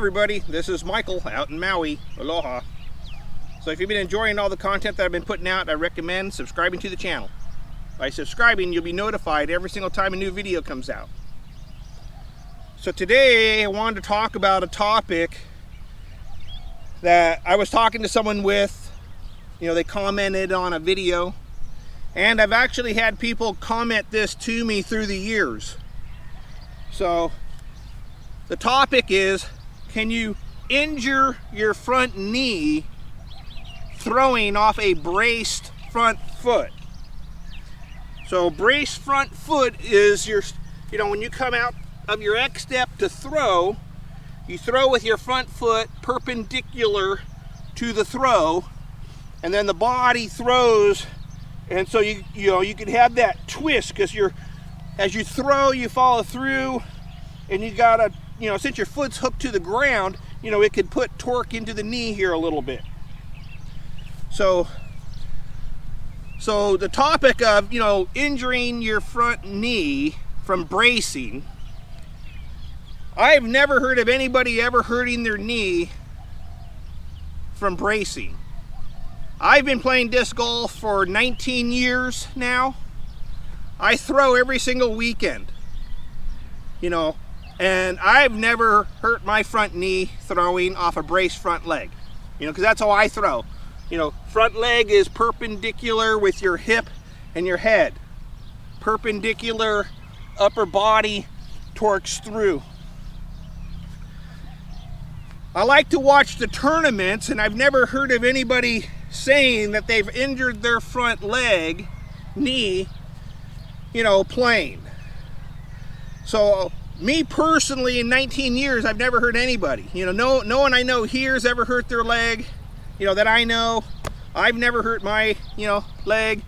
everybody, this is Michael out in Maui. Aloha. So if you've been enjoying all the content that I've been putting out, I recommend subscribing to the channel. By subscribing, you'll be notified every single time a new video comes out. So today I wanted to talk about a topic that I was talking to someone with. They commented on a video, and I've actually had people comment this to me through the years. So the topic is, can you injure your front knee throwing off a braced front foot? So braced front foot is your, when you come out of your X step to throw, you throw with your front foot perpendicular to the throw, and then the body throws, and so you can have that twist because as you throw, you follow through, and you gotta, since your foot's hooked to the ground, it could put torque into the knee here a little bit. So the topic of, injuring your front knee from bracing, I've never heard of anybody ever hurting their knee from bracing. I've been playing disc golf for 19 years now. I throw every single weekend, and I've never hurt my front knee throwing off a braced front leg, because that's how I throw. Front leg is perpendicular with your hip and your head. Perpendicular, upper body torques through. I like to watch the tournaments, and I've never heard of anybody saying that they've injured their front leg, knee, playing. So me personally, in 19 years, I've never heard anybody. No one I know here has ever hurt their leg, that I know. I've never hurt my, leg,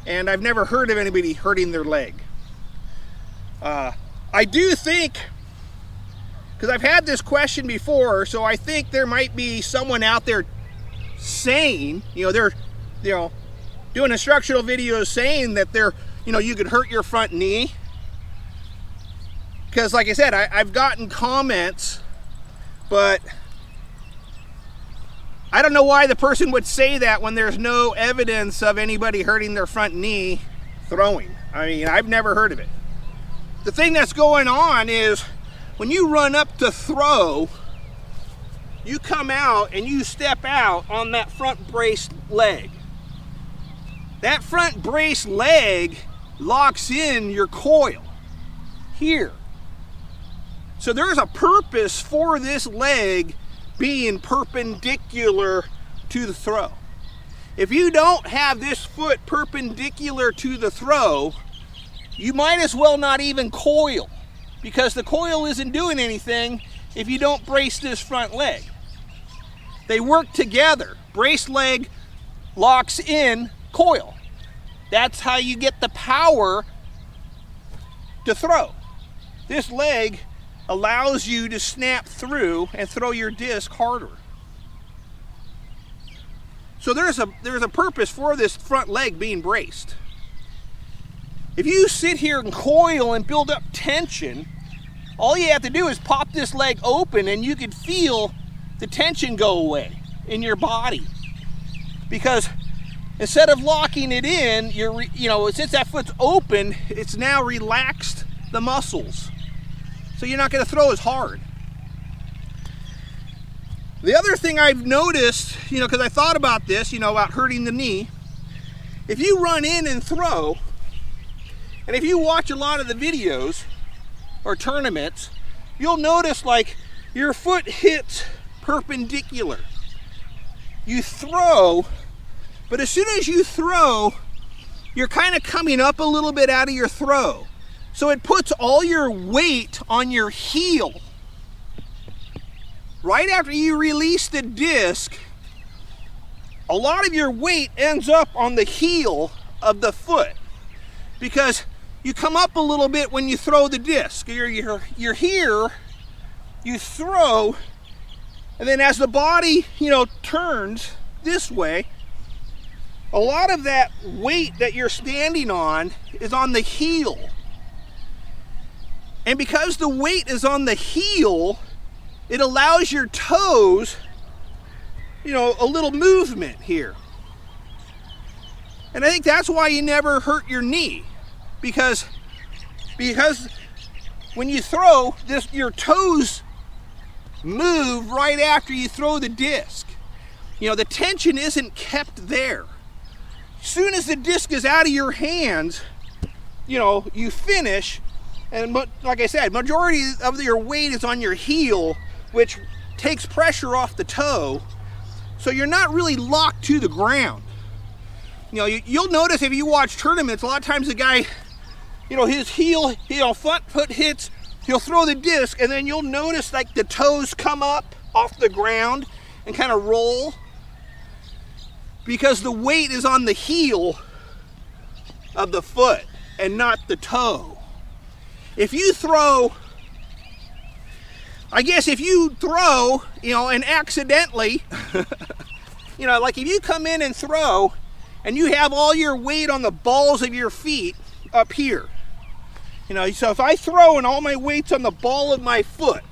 and I've never heard of anybody hurting their leg. I do think, because I've had this question before, so I think there might be someone out there saying, they're, doing instructional videos saying that they're, you could hurt your front knee. Because like I said, I've gotten comments, but I don't know why the person would say that when there's no evidence of anybody hurting their front knee throwing. I've never heard of it. The thing that's going on is when you run up to throw, you come out and you step out on that front braced leg. That front braced leg locks in your coil here. So there's a purpose for this leg being perpendicular to the throw. If you don't have this foot perpendicular to the throw, you might as well not even coil, because the coil isn't doing anything if you don't brace this front leg. They work together. Braced leg locks in coil. That's how you get the power to throw. This leg allows you to snap through and throw your disc harder. So there's a purpose for this front leg being braced. If you sit here and coil and build up tension, all you have to do is pop this leg open and you can feel the tension go away in your body. Because instead of locking it in, since that foot's open, it's now relaxed the muscles. So you're not going to throw as hard. The other thing I've noticed, because I thought about this, about hurting the knee, if you run in and throw, and if you watch a lot of the videos or tournaments, you'll notice like your foot hits perpendicular. You throw, but as soon as you throw, you're kind of coming up a little bit out of your throw. So it puts all your weight on your heel. Right after you release the disc, a lot of your weight ends up on the heel of the foot, because you come up a little bit when you throw the disc. You're here, you throw, and then as the body, turns this way, a lot of that weight that you're standing on is on the heel. And because the weight is on the heel, it allows your toes, you know, a little movement here. And I think that's why you never hurt your knee, because when you throw this, your toes move right after you throw the disc. You know, the tension isn't kept there. As soon as the disc is out of your hands, you know, you finish, and like I said, majority of your weight is on your heel, which takes pressure off the toe, so you're not really locked to the ground. You know, you'll notice if you watch tournaments, a lot of times the guy, you know, his heel, you know, front foot hits, he'll throw the disc, and then you'll notice like the toes come up off the ground and kind of roll, because the weight is on the heel of the foot and not the toe. If you throw, I guess if you throw, you know, and accidentally, you know, like if you come in and throw and you have all your weight on the balls of your feet up here, you know, so if I throw and all my weight's on the ball of my foot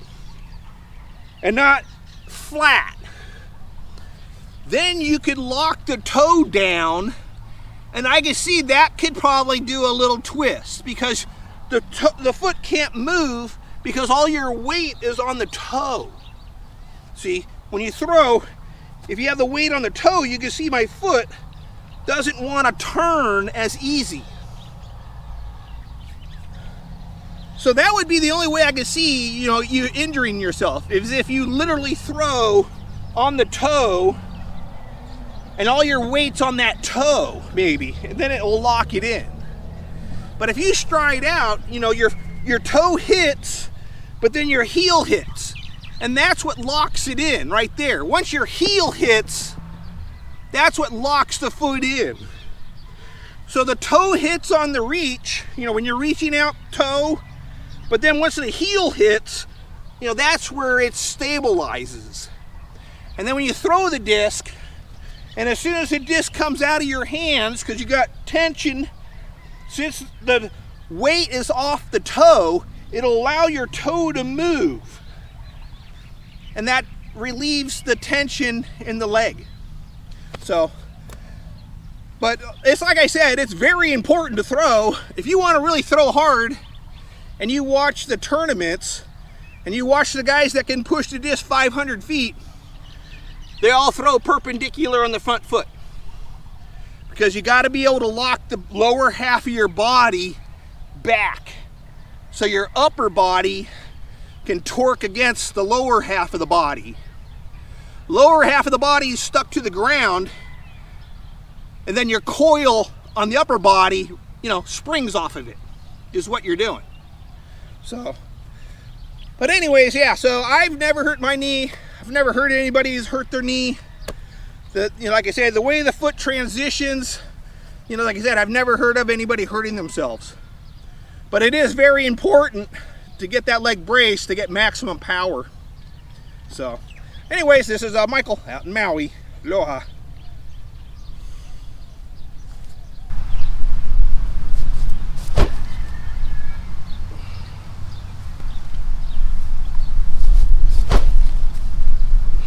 and not flat, then you could lock the toe down, and I can see that could probably do a little twist, because the foot can't move because all your weight is on the toe. See, when you throw, if you have the weight on the toe, you can see my foot doesn't want to turn as easy. So that would be the only way I could see, you know, you injuring yourself, is if you literally throw on the toe and all your weight's on that toe, maybe, and then it will lock it in. But if you stride out, you know, your toe hits, but then your heel hits, and that's what locks it in right there. Once your heel hits, that's what locks the foot in. So the toe hits on the reach, you know, when you're reaching out toe, but then once the heel hits, you know, that's where it stabilizes. And then when you throw the disc, and as soon as the disc comes out of your hands, because you got tension, since the weight is off the toe, it'll allow your toe to move. And that relieves the tension in the leg. So, but it's like I said, it's very important to throw. If you want to really throw hard, and you watch the tournaments, and you watch the guys that can push the disc 500 feet, they all throw perpendicular on the front foot, because you got to be able to lock the lower half of your body back so your upper body can torque against the lower half of the body. Lower half of the body is stuck to the ground, and then your coil on the upper body, you know, springs off of it, is what you're doing. So, but anyways, yeah, so I've never hurt my knee. I've never heard anybody who's hurt their knee. You know, like I said, the way the foot transitions, you know, like I said, I've never heard of anybody hurting themselves. But it is very important to get that leg braced to get maximum power. So, anyways, this is Michael out in Maui. Aloha.